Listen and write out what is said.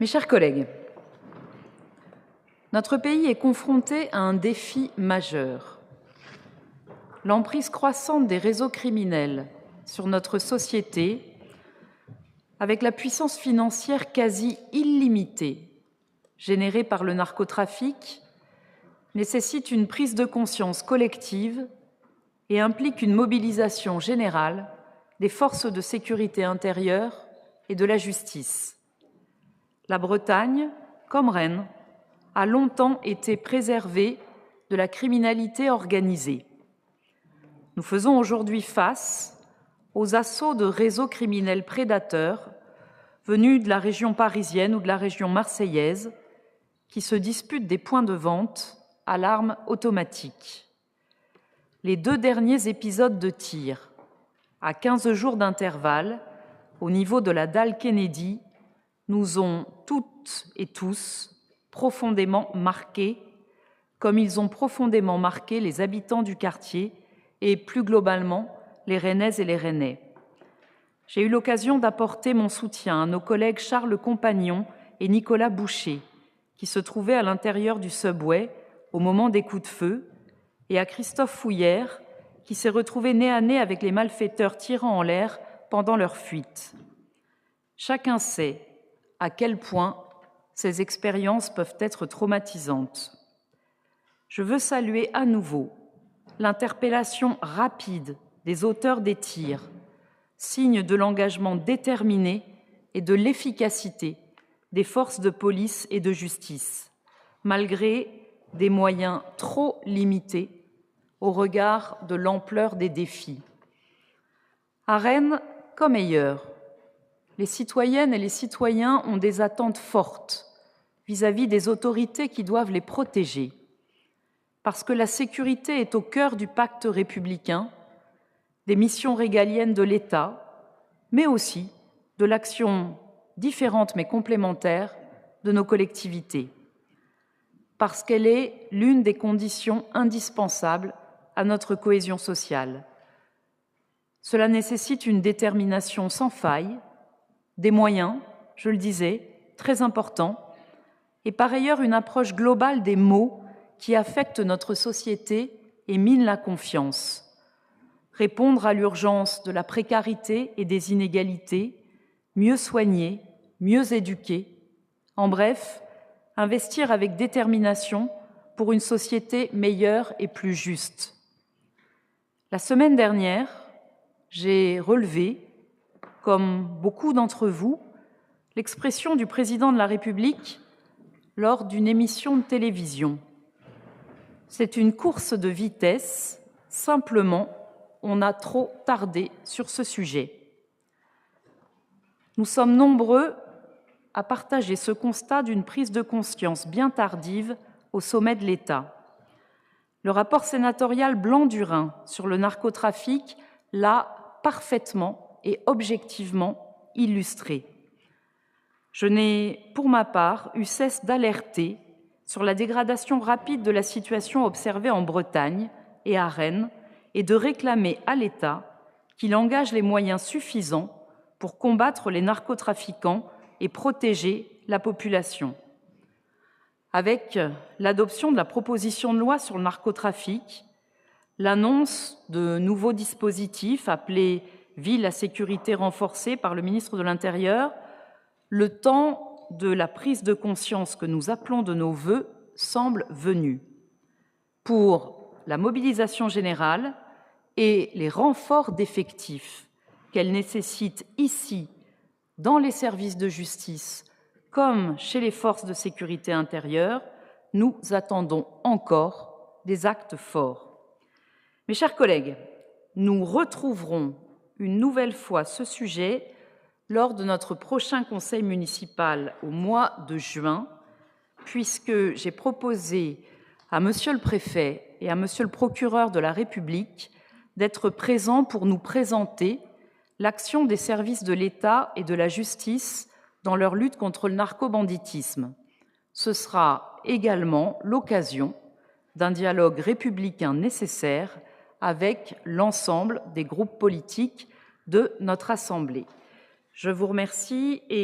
Mes chers collègues, notre pays est confronté à un défi majeur. L'emprise croissante des réseaux criminels sur notre société, avec la puissance financière quasi illimitée générée par le narcotrafic, nécessite une prise de conscience collective et implique une mobilisation générale des forces de sécurité intérieure et de la justice. La Bretagne, comme Rennes, a longtemps été préservée de la criminalité organisée. Nous faisons aujourd'hui face aux assauts de réseaux criminels prédateurs venus de la région parisienne ou de la région marseillaise qui se disputent des points de vente à l'arme automatique. Les 2 derniers épisodes de tir, à 15 jours d'intervalle, au niveau de la dalle Kennedy, nous ont toutes et tous profondément marqués, comme ils ont profondément marqué les habitants du quartier et plus globalement les Rennaises et les Rennais. J'ai eu l'occasion d'apporter mon soutien à nos collègues Charles Compagnon et Nicolas Boucher, qui se trouvaient à l'intérieur du subway au moment des coups de feu, et à Christophe Fouillère, qui s'est retrouvé nez à nez avec les malfaiteurs tirant en l'air pendant leur fuite. Chacun sait à quel point ces expériences peuvent être traumatisantes. Je veux saluer à nouveau l'interpellation rapide des auteurs des tirs, signe de l'engagement déterminé et de l'efficacité des forces de police et de justice, malgré des moyens trop limités au regard de l'ampleur des défis. À Rennes comme ailleurs, les citoyennes et les citoyens ont des attentes fortes vis-à-vis des autorités qui doivent les protéger, parce que la sécurité est au cœur du pacte républicain, des missions régaliennes de l'État, mais aussi de l'action différente mais complémentaire de nos collectivités, parce qu'elle est l'une des conditions indispensables à notre cohésion sociale. Cela nécessite une détermination sans faille, des moyens, je le disais, très importants, et par ailleurs une approche globale des maux qui affectent notre société et minent la confiance. Répondre à l'urgence de la précarité et des inégalités, mieux soigner, mieux éduquer, en bref, investir avec détermination pour une société meilleure et plus juste. La semaine dernière, j'ai relevé, comme beaucoup d'entre vous, l'expression du président de la République lors d'une émission de télévision. C'est une course de vitesse, simplement, on a trop tardé sur ce sujet. Nous sommes nombreux à partager ce constat d'une prise de conscience bien tardive au sommet de l'État. Le rapport sénatorial Blanc-Durin sur le narcotrafic l'a parfaitement et objectivement illustré. Je n'ai, pour ma part, eu cesse d'alerter sur la dégradation rapide de la situation observée en Bretagne et à Rennes et de réclamer à l'État qu'il engage les moyens suffisants pour combattre les narcotrafiquants et protéger la population. Avec l'adoption de la proposition de loi sur le narcotrafic, l'annonce de nouveaux dispositifs appelés « Ville à sécurité renforcée » par le ministre de l'Intérieur, le temps de la prise de conscience que nous appelons de nos vœux semble venu. Pour la mobilisation générale et les renforts d'effectifs qu'elle nécessite ici, dans les services de justice, comme chez les forces de sécurité intérieure, nous attendons encore des actes forts. Mes chers collègues, nous retrouverons une nouvelle fois ce sujet lors de notre prochain conseil municipal au mois de juin, puisque j'ai proposé à Monsieur le Préfet et à Monsieur le Procureur de la République d'être présents pour nous présenter l'action des services de l'État et de la justice dans leur lutte contre le narcobanditisme. Ce sera également l'occasion d'un dialogue républicain nécessaire avec l'ensemble des groupes politiques de notre Assemblée. Je vous remercie et